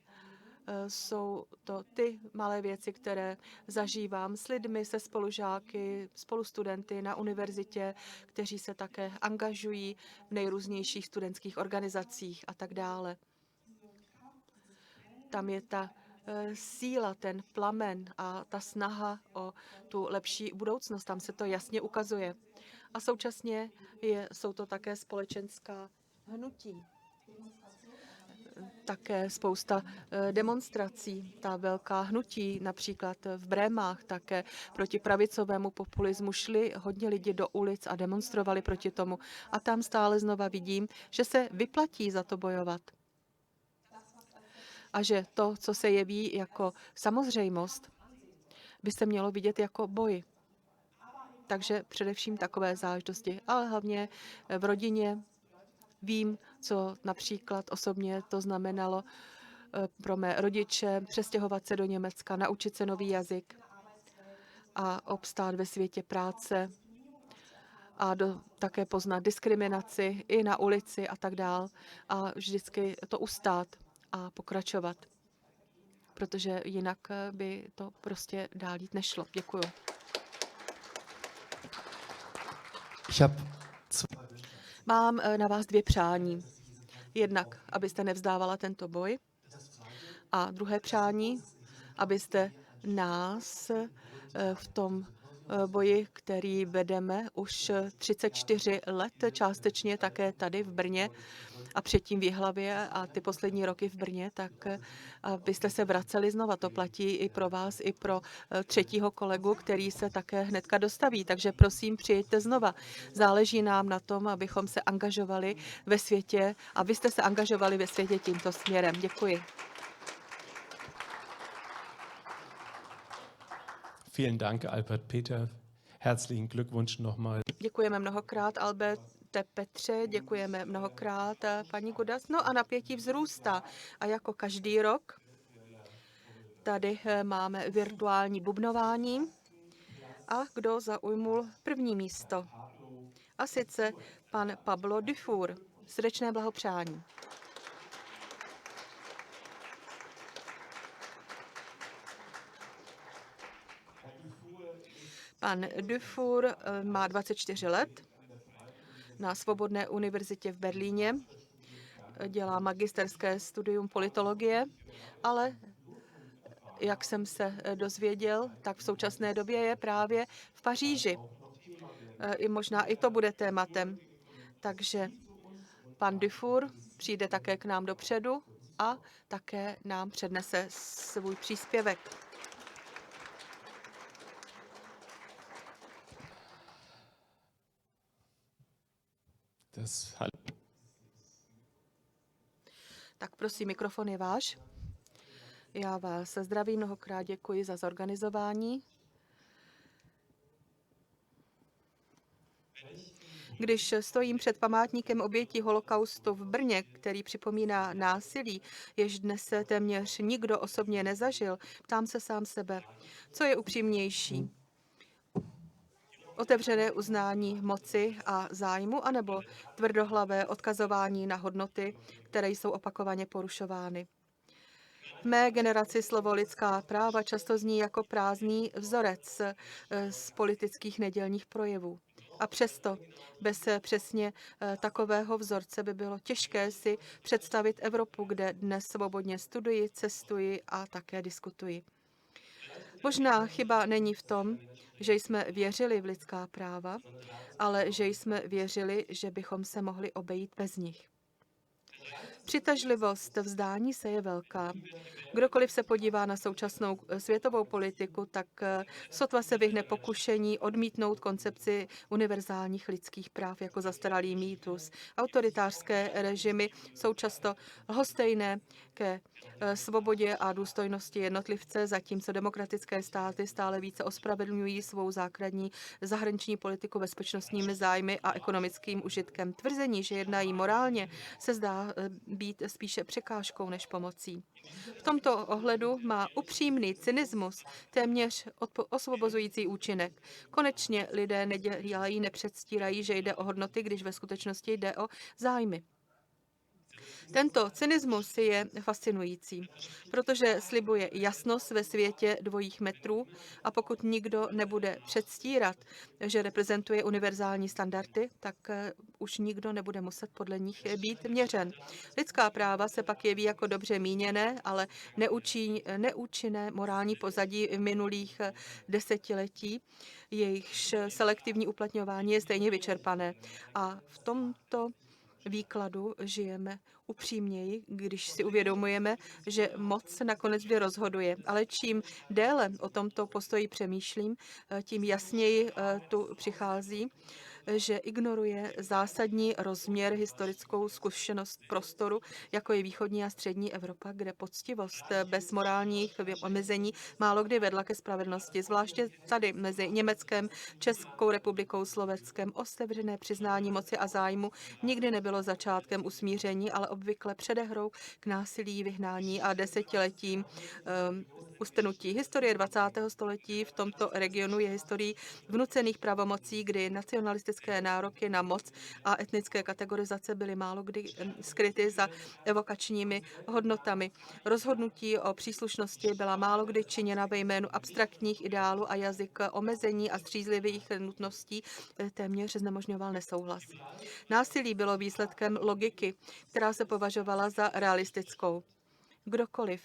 jsou to ty malé věci, které zažívám s lidmi, se spolužáky, spolustudenty na univerzitě, kteří se také angažují v nejrůznějších studentských organizacích a tak dále. Tam je ta síla, ten plamen a ta snaha o tu lepší budoucnost. Tam se to jasně ukazuje. A současně jsou to také společenská hnutí. Také spousta demonstrací, ta velká hnutí, například v Brémách, také proti pravicovému populismu šli hodně lidi do ulic a demonstrovali proti tomu. A tam stále znova vidím, že se vyplatí za to bojovat. A že to, co se jeví jako samozřejmost, by se mělo vidět jako boj. Takže především takové záležitosti, ale hlavně v rodině. Vím, co například osobně to znamenalo pro mé rodiče přestěhovat se do Německa, naučit se nový jazyk a obstát ve světě práce a také poznat diskriminaci i na ulici a tak dál a vždycky to ustát a pokračovat, protože jinak by to prostě dál jít nešlo. Děkuju. Mám na vás 2 přání. Jednak, abyste nevzdávala tento boj. A druhé přání, abyste nás v tom boji, který vedeme už 34 let, částečně také tady v Brně a předtím v Jihlavě a ty poslední roky v Brně, tak abyste se vraceli znova. To platí i pro vás, i pro 3. kolegu, který se také hnedka dostaví. Takže prosím, přijďte znova. Záleží nám na tom, abychom se angažovali ve světě, abyste se angažovali ve světě tímto směrem. Děkuji. Vielen Dank, Albert Peter. Herzlichen Glückwunsch nochmal. Děkujeme mnohokrát, Alberte Petře, děkujeme mnohokrát, paní Gudas. No a napětí vzrůstá. A jako každý rok tady máme virtuální bubnování. A kdo zaujmul první místo? A sice pan Pablo Dufour. Srdečné blahopřání. Pan Dufour má 24 let na Svobodné univerzitě v Berlíně. Dělá magisterské studium politologie, ale jak jsem se dozvěděl, tak v současné době je právě v Paříži. Možná i to bude tématem. Takže pan Dufour přijde také k nám dopředu a také nám přednese svůj příspěvek. Tak prosím, mikrofon je váš. Já vás zdravím, mnohokrát děkuji za zorganizování. Když stojím před památníkem obětí holokaustu v Brně, který připomíná násilí, jež dnes téměř nikdo osobně nezažil, ptám se sám sebe, co je upřímnější. otevřené uznání moci a zájmu, anebo tvrdohlavé odkazování na hodnoty, které jsou opakovaně porušovány. V mé generaci slovo lidská práva často zní jako prázdný vzorec z politických nedělních projevů. A přesto bez přesně takového vzorce by bylo těžké si představit Evropu, kde dnes svobodně studuji, cestuji a také diskutuji. Možná chyba není v tom, že jsme věřili v lidská práva, ale že jsme věřili, že bychom se mohli obejít bez nich. Přitažlivost vzdání se je velká. Kdokoliv se podívá na současnou světovou politiku, tak sotva se vyhne pokušení odmítnout koncepci univerzálních lidských práv jako zastaralý mýtus. Autoritářské režimy jsou často lhostejné ke svobodě a důstojnosti jednotlivce, zatímco demokratické státy stále více ospravedlňují svou základní zahraniční politiku bezpečnostními zájmy a ekonomickým užitkem. Tvrzení, že jednají morálně, se zdá být spíše překážkou než pomocí. V tomto ohledu má upřímný cynismus téměř osvobozující účinek. Konečně lidé nedělají, nepředstírají, že jde o hodnoty, když ve skutečnosti jde o zájmy. Tento cynismus je fascinující, protože slibuje jasnost ve světě dvojích metrů a pokud nikdo nebude předstírat, že reprezentuje univerzální standardy, tak už nikdo nebude muset podle nich být měřen. Lidská práva se pak jeví jako dobře míněné, ale neúčinné morální pozadí minulých desetiletí, jejichž selektivní uplatňování je stejně vyčerpané. A v tomto výkladu žijeme upřímněji, když si uvědomujeme, že moc nakonec vždy rozhoduje. Ale čím déle o tomto postoji přemýšlím, tím jasněji tu přichází, že ignoruje zásadní rozměr historickou zkušenost prostoru, jako je východní a střední Evropa, kde poctivost bez morálních omezení málo kdy vedla ke spravedlnosti. Zvláště tady mezi Německem, Českou republikou, Slovenskem otevřené přiznání moci a zájmu nikdy nebylo začátkem usmíření, ale obvykle předehrou k násilí, vyhnání a desetiletím ustrnutí. Historie 20. století v tomto regionu je historií vnucených pravomocí, kdy nacionalistické nároky na moc a etnické kategorizace byly málo kdy skryty za evokačními hodnotami. Rozhodnutí o příslušnosti byla málo kdy činěna ve jménu abstraktních ideálů a jazyk omezení a střízlivých nutností téměř znemožňoval nesouhlas. Násilí bylo výsledkem logiky, která se považovala za realistickou. Kdokoliv,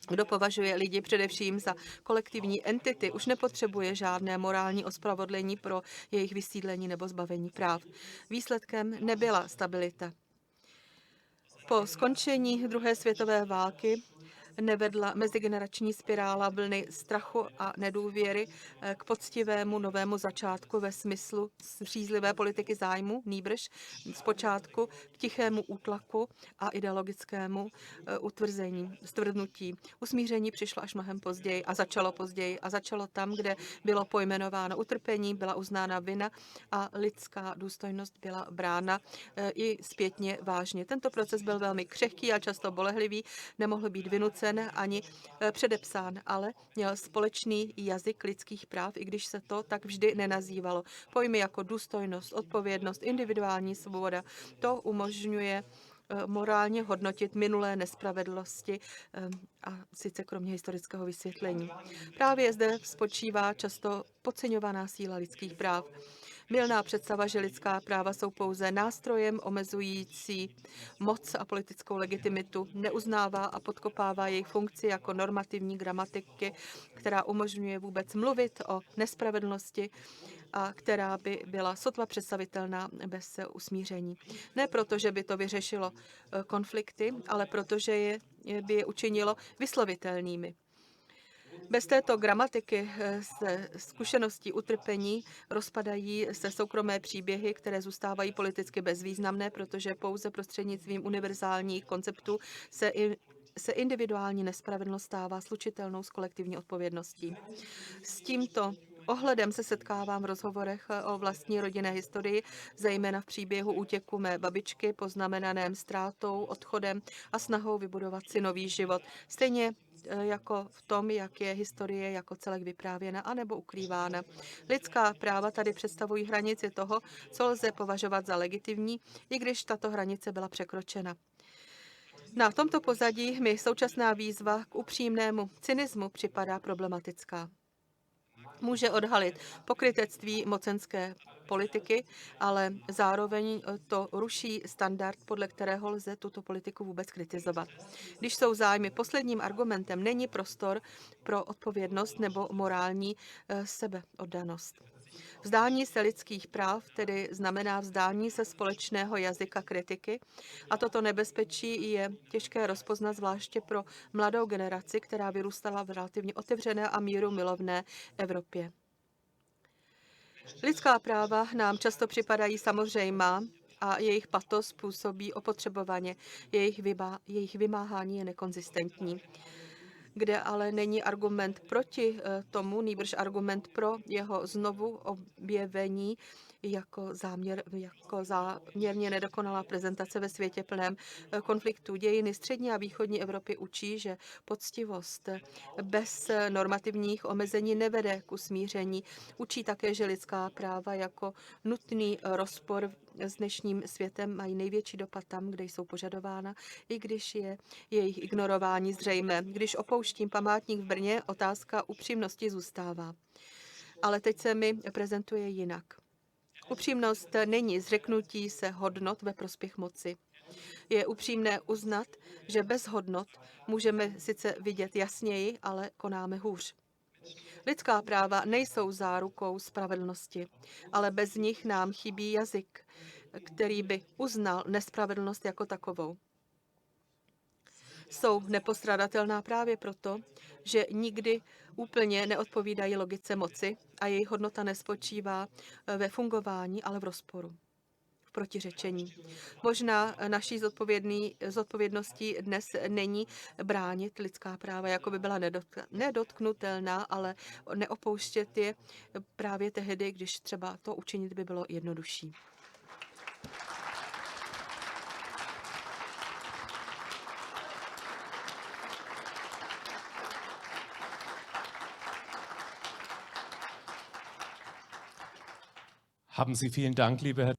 kdo považuje lidi především za kolektivní entity, už nepotřebuje žádné morální ospravedlnění pro jejich vysídlení nebo zbavení práv. Výsledkem nebyla stabilita. Po skončení druhé světové války nevedla mezigenerační spirála vlny strachu a nedůvěry k poctivému novému začátku ve smyslu střízlivé politiky zájmu, nýbrž zpočátku k tichému útlaku a ideologickému utvrzení, stvrdnutí. Usmíření přišlo až mnohem později a začalo tam, kde bylo pojmenováno utrpení, byla uznána vina a lidská důstojnost byla brána i zpětně vážně. Tento proces byl velmi křehký a často bolehlivý, nemohl být vynucen ani předepsán, ale měl společný jazyk lidských práv, i když se to tak vždy nenazývalo. Pojmy jako důstojnost, odpovědnost, individuální svoboda, to umožňuje morálně hodnotit minulé nespravedlnosti a sice kromě historického vysvětlení. Právě zde spočívá často podceňovaná síla lidských práv. Mylná představa, že lidská práva jsou pouze nástrojem omezující moc a politickou legitimitu, neuznává a podkopává jejich funkci jako normativní gramatiky, která umožňuje vůbec mluvit o nespravedlnosti a která by byla sotva představitelná bez usmíření. Ne proto, že by to vyřešilo konflikty, ale protože by je učinilo vyslovitelnými. Bez této gramatiky se zkušeností utrpení rozpadají se soukromé příběhy, které zůstávají politicky bezvýznamné, protože pouze prostřednictvím univerzálních konceptů se individuální nespravedlnost stává slučitelnou s kolektivní odpovědností. S tímto ohledem se setkávám v rozhovorech o vlastní rodinné historii, zejména v příběhu útěku mé babičky, poznamenaném ztrátou, odchodem a snahou vybudovat si nový život. Stejně jako v tom, jak je historie jako celek vyprávěna anebo ukrývána. Lidská práva tady představují hranici toho, co lze považovat za legitimní, i když tato hranice byla překročena. Na tomto pozadí mi současná výzva k upřímnému cynismu připadá problematická. Může odhalit pokrytectví mocenské politiky, ale zároveň to ruší standard, podle kterého lze tuto politiku vůbec kritizovat. Když jsou zájmy posledním argumentem, není prostor pro odpovědnost nebo morální sebeoddanost. Vzdání se lidských práv tedy znamená vzdání se společného jazyka kritiky a toto nebezpečí je těžké rozpoznat zvláště pro mladou generaci, která vyrůstala v relativně otevřené a míru milovné Evropě. Lidská práva nám často připadají samozřejmá a jejich patos působí opotřebovaně. Jejich vymáhání je nekonzistentní. Kde ale není argument proti tomu, nýbrž argument pro jeho znovu objevení jako záměrně nedokonalá prezentace ve světě plném konfliktu. Dějiny střední a východní Evropy učí, že poctivost bez normativních omezení nevede k usmíření. Učí také, že lidská práva jako nutný rozpor s dnešním světem mají největší dopad tam, kde jsou požadována, i když je jejich ignorování zřejmé. Když opouštím památník v Brně, otázka upřímnosti zůstává. Ale teď se mi prezentuje jinak. Upřímnost není zřeknutí se hodnot ve prospěch moci. Je upřímné uznat, že bez hodnot můžeme sice vidět jasněji, ale konáme hůř. Lidská práva nejsou zárukou spravedlnosti, ale bez nich nám chybí jazyk, který by uznal nespravedlnost jako takovou. Jsou nepostradatelná právě proto, že nikdy úplně neodpovídají logice moci a její hodnota nespočívá ve fungování, ale v rozporu, v protiřečení. Možná naší zodpovědností dnes není bránit lidská práva, jako by byla nedotknutelná, ale neopouštět je právě tehdy, když třeba to učinit by bylo jednodušší. Haben Sie vielen Dank, liebe Herr.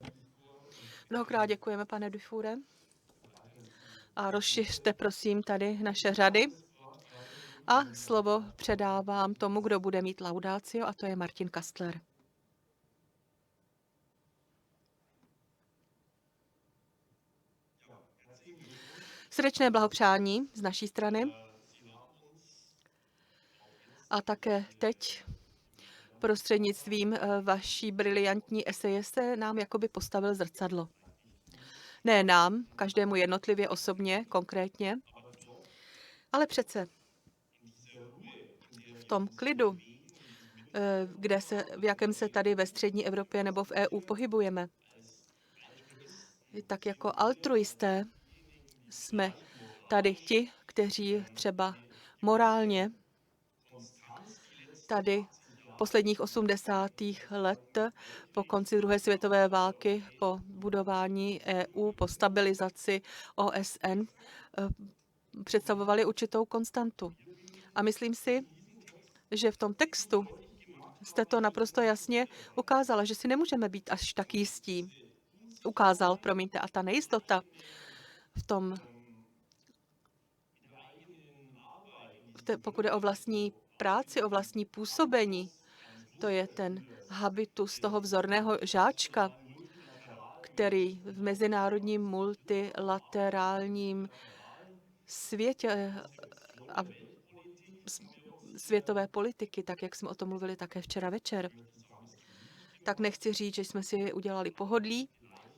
Mnohokrát děkujeme, pane Dufoure. A rozšiřte, prosím, tady naše řady. A slovo předávám tomu, kdo bude mít laudácio, a to je Martin Kastler. Srdečné blahopřání z naší strany. A také teď prostřednictvím vaší briliantní eseje se nám jakoby postavil zrcadlo. Ne nám, každému jednotlivě, osobně, konkrétně, ale přece v tom klidu, v jakém se tady ve střední Evropě nebo v EU pohybujeme. Tak jako altruisté jsme tady ti, kteří třeba morálně tady posledních 80. let po konci druhé světové války, po budování EU, po stabilizaci OSN představovali určitou konstantu. A myslím si, že v tom textu jste to naprosto jasně ukázala, že si nemůžeme být až tak jistí. Ukázal, promiňte, a ta nejistota pokud je o vlastní práci, o vlastní působení, to je ten habitus toho vzorného žáčka, který v mezinárodním multilaterálním světě a světové politiky, tak jak jsme o tom mluvili také včera večer, tak nechci říct, že jsme si udělali pohodlí,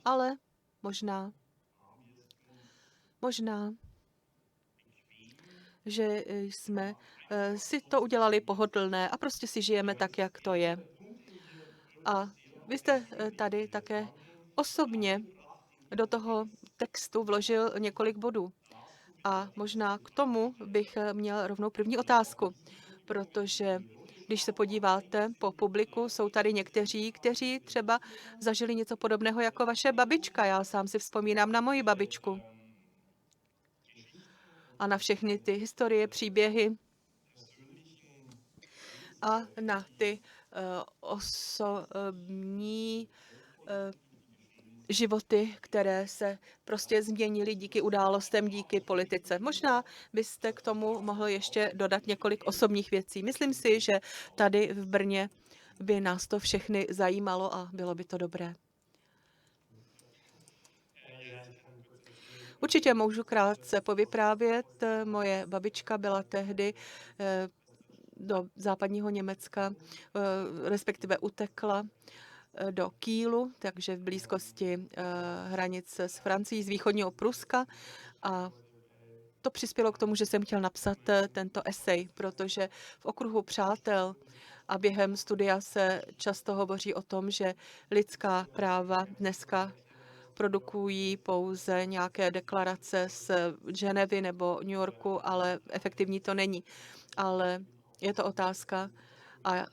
ale možná, že jsme si to udělali pohodlné a prostě si žijeme tak, jak to je. A vy jste tady také osobně do toho textu vložil několik bodů. A možná k tomu bych měl rovnou první otázku, protože Když se podíváte po publiku, jsou tady někteří, kteří třeba zažili něco podobného jako vaše babička. Já sám si vzpomínám na moji babičku a na všechny ty historie, příběhy a na ty osobní životy, které se prostě změnily díky událostem, díky politice. Možná byste k tomu mohl ještě dodat několik osobních věcí. Myslím si, že tady v Brně by nás to všechny zajímalo a bylo by to dobré. Určitě můžu krátce povyprávět. Moje babička byla tehdy do západního Německa, respektive utekla do Kielu, takže v blízkosti hranic s Francií, z východního Pruska. A to přispělo k tomu, že jsem chtěl napsat tento esej, protože v okruhu přátel a během studia se často hovoří o tom, že lidská práva dneska produkují pouze nějaké deklarace z Ženevy nebo New Yorku, ale efektivní to není. Ale je to otázka a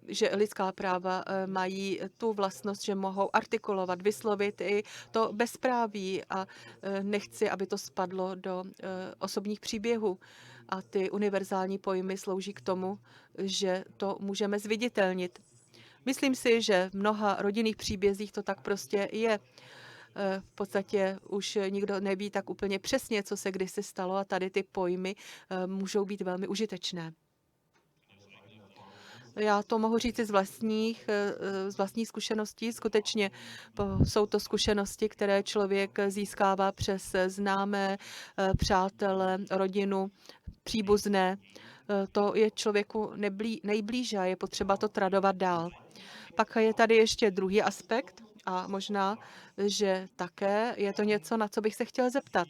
že lidská práva mají tu vlastnost, že mohou artikulovat, vyslovit i to bezpráví a nechci, aby to spadlo do osobních příběhů. A ty univerzální pojmy slouží k tomu, že to můžeme zviditelnit. Myslím si, že v mnoha rodinných příbězích to tak prostě je. V podstatě už nikdo neví tak úplně přesně, co se kdysi stalo a tady ty pojmy můžou být velmi užitečné. Já to mohu říct z vlastních zkušeností. Skutečně jsou to zkušenosti, které člověk získává přes známé, přátele, rodinu, příbuzné. To je člověku nejblíže a je potřeba to tradovat dál. Pak je tady ještě druhý aspekt a možná, že také je to něco, na co bych se chtěl zeptat.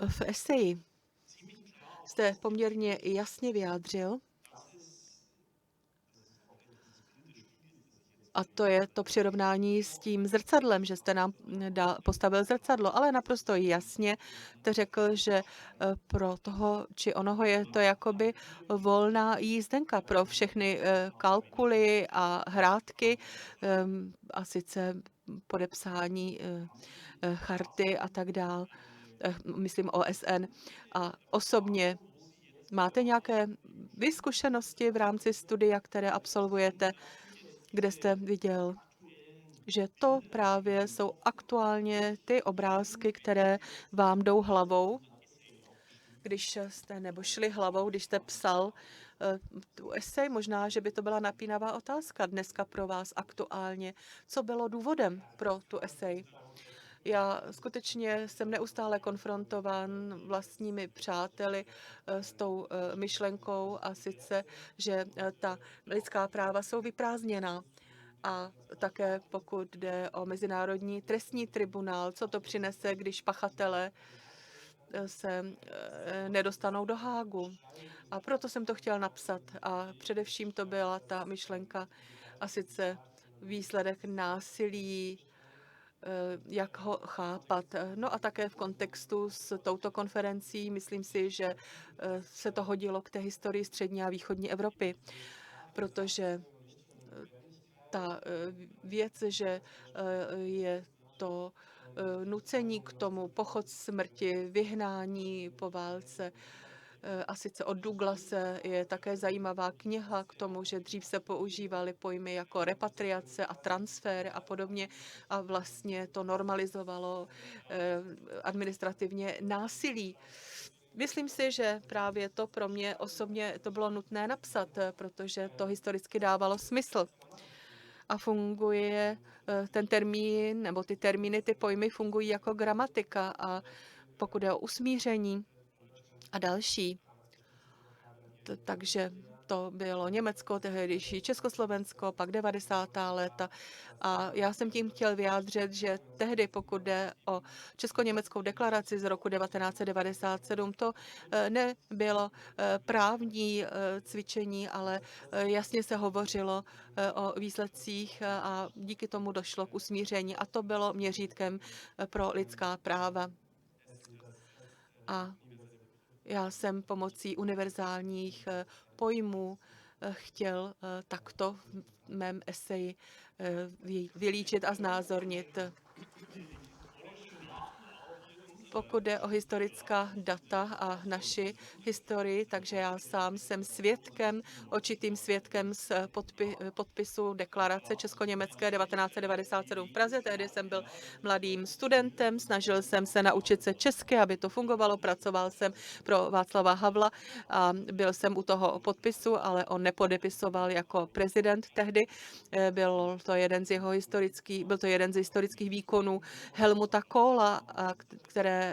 V eseji jste poměrně jasně vyjádřil, a to je to přirovnání s tím zrcadlem, že jste nám postavil zrcadlo, ale naprosto jasně jste řekl, že pro toho či onoho je to jakoby volná jízdenka pro všechny kalkuly a hrátky, a sice podepsání charty a tak dál, myslím OSN. A osobně máte nějaké zkušenosti v rámci studia, které absolvujete, kde jste viděl, že to právě jsou aktuálně ty obrázky, které vám jdou hlavou, když jste, nebo šli hlavou, když jste psal tu esej? Možná, že by to byla napínavá otázka dneska pro vás aktuálně. Co bylo důvodem pro tu esej? Já skutečně jsem neustále konfrontován vlastními přáteli s tou myšlenkou a sice, že ta lidská práva jsou vyprázdněná. A také pokud jde o Mezinárodní trestní tribunál, co to přinese, když pachatelé se nedostanou do Hágu. A proto jsem to chtěl napsat. A především to byla ta myšlenka a sice výsledek násilí, jak ho chápat. No a také v kontextu s touto konferencí myslím si, že se to hodilo k té historii střední a východní Evropy, protože ta věc, že je to nucení k tomu, pochod smrti, vyhnání po válce, a sice od Douglase je také zajímavá kniha k tomu, že dřív se používaly pojmy jako repatriace a transfer a podobně a vlastně to normalizovalo administrativně násilí. Myslím si, že právě to pro mě osobně to bylo nutné napsat, protože to historicky dávalo smysl. A funguje ten termín, nebo ty termíny, ty pojmy fungují jako gramatika a pokud je o usmíření a další. Takže to bylo Německo, tehdejší Československo, pak 90. léta. A já jsem tím chtěl vyjádřit, že tehdy, pokud jde o Česko-německou deklaraci z roku 1997, to nebylo právní cvičení, ale jasně se hovořilo o výsledcích a díky tomu došlo k usmíření. A to bylo měřítkem pro lidská práva. A Já jsem pomocí univerzálních pojmů chtěl takto v mém eseji vylíčit a znázornit. Pokud jde o historická data a naši historii, takže já sám jsem svědkem, očitým svědkem z podpisu deklarace Česko-německé 1997 v Praze. Tehdy jsem byl mladým studentem, snažil jsem se naučit se česky, aby to fungovalo. Pracoval jsem pro Václava Havla a byl jsem u toho podpisu, ale on nepodepisoval jako prezident tehdy. Byl to jeden z historických výkonů Helmuta Kohla,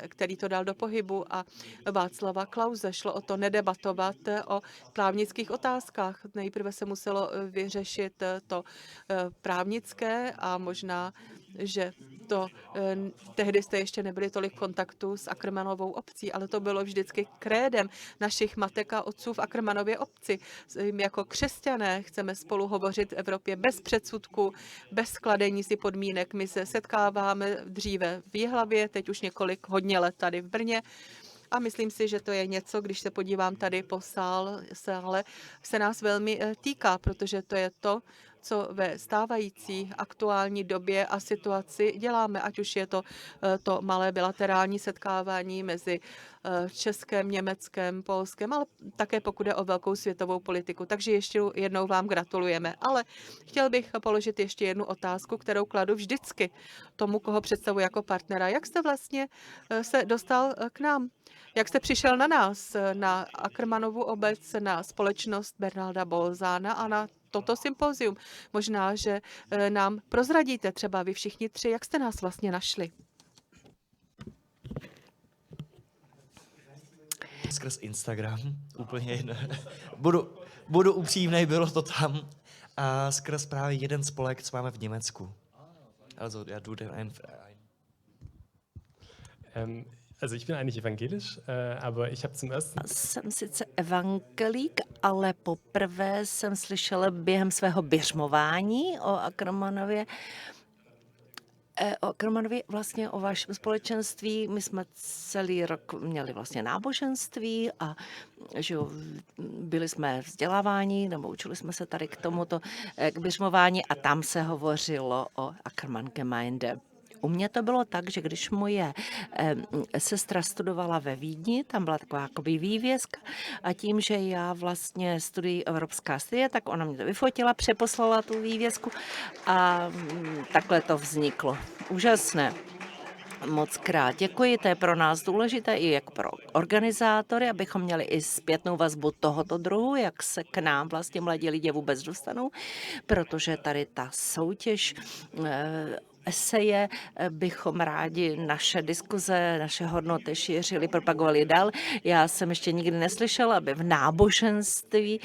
který to dal do pohybu, a Václava Klause. Šlo o to nedebatovat o právnických otázkách. Nejprve se muselo vyřešit to právnické a možná, že tehdy jste ještě nebyli tolik v kontaktu s Ackermannovou obcí, ale to bylo vždycky krédem našich matek a otců v Ackermannově obci. Jako křesťané chceme spolu hovořit v Evropě bez předsudků, bez skladení si podmínek. My se setkáváme dříve v Jihlavě, teď už hodně let tady v Brně. A myslím si, že to je něco, když se podívám tady po sále, se nás velmi týká, protože to je to, co ve stávající aktuální době a situaci děláme, ať už je to malé bilaterální setkávání mezi Českem, Německem, Polskem, ale také pokud je o velkou světovou politiku. Takže ještě jednou vám gratulujeme. Ale chtěl bych položit ještě jednu otázku, kterou kladu vždycky tomu, koho představuji jako partnera. Jak jste vlastně se dostal k nám? Jak jste přišel na nás, na Ackermannovu obec, na společnost Bernarda Bolzána a na toto sympozium? Možná, že nám prozradíte třeba vy všichni tři, jak jste nás vlastně našli. Skrz Instagram, úplně jedno. Budu upřímnej, bylo to tam. A skrz právě jeden spolek, co máme v Německu. Also, ja, du den Also ich bin eigentlich evangelisch, aber ich habe zum ersten... Jsem sice evangelík, ale poprvé jsem slyšela během svého běžmování o Ackermannově, vlastně o vašem společenství. My jsme celý rok měli vlastně náboženství a že jo, byli jsme vzděláváni, nebo učili jsme se tady k tomuto, k běžmování, a tam se hovořilo o Ackermann-Gemeinde. U mě to bylo tak, že když moje sestra studovala ve Vídni, tam byla taková jakoby vývězka, a tím, že já vlastně studuji evropská studia, tak ona mě to vyfotila, přeposlala tu vývězku a takhle to vzniklo. Úžasné. Moc krát děkuji, to je pro nás důležité i jako pro organizátory, abychom měli i zpětnou vazbu tohoto druhu, jak se k nám vlastně mladí lidé vůbec dostanou, protože tady ta soutěž eseje bychom rádi naše diskuze, naše hodnoty šířili, propagovali dál. Já jsem ještě nikdy neslyšela, aby v náboženství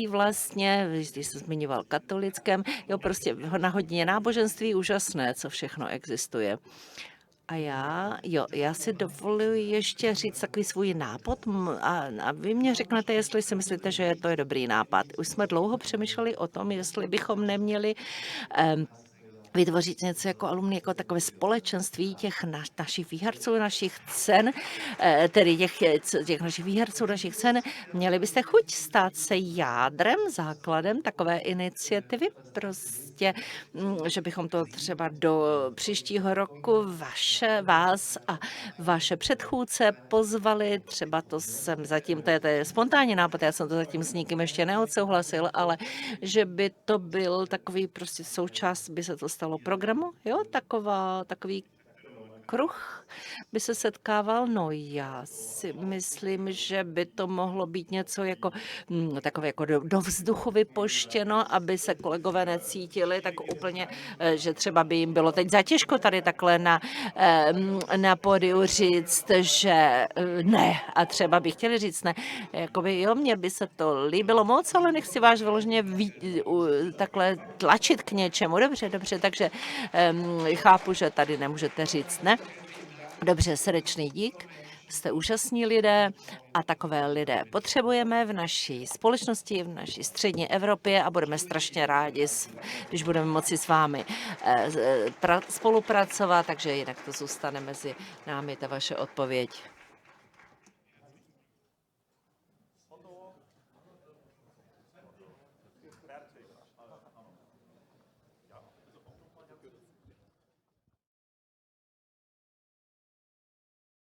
vlastně, když jsem zmiňoval katolickém, jo, prostě na hodině náboženství úžasné, co všechno existuje. A já si dovoluji ještě říct takový svůj nápad a vy mě řeknete, jestli si myslíte, že to je dobrý nápad. Už jsme dlouho přemýšleli o tom, jestli bychom neměli vytvořit něco jako alumni, jako takové společenství těch našich výherců, našich cen, tedy těch našich výherců, našich cen. Měli byste chuť stát se jádrem, základem takové iniciativy, prostě, že bychom to třeba do příštího roku vás a vaše předchůdce pozvali, třeba to je spontánní nápad, já jsem to zatím s nikým ještě neodsouhlasil, ale že by to byl takový prostě součást, by se to stalo programu, jo, takový kruh by se setkával. No já si myslím, že by to mohlo být něco jako takové jako do vzduchu vypoštěno, aby se kolegové necítili tak úplně, že třeba by jim bylo teď zatěžko tady takhle na pódiu říct, že ne, a třeba by chtěli říct ne. Jakoby jo, mně by se to líbilo moc, ale nechci vás vyloženě takhle tlačit k něčemu. Dobře, takže chápu, že tady nemůžete říct ne. Dobře, srdečný dík, jste úžasní lidé a takové lidé potřebujeme v naší společnosti, v naší střední Evropě a budeme strašně rádi, když budeme moci s vámi spolupracovat, takže jinak to zůstane mezi námi, ta vaše odpověď.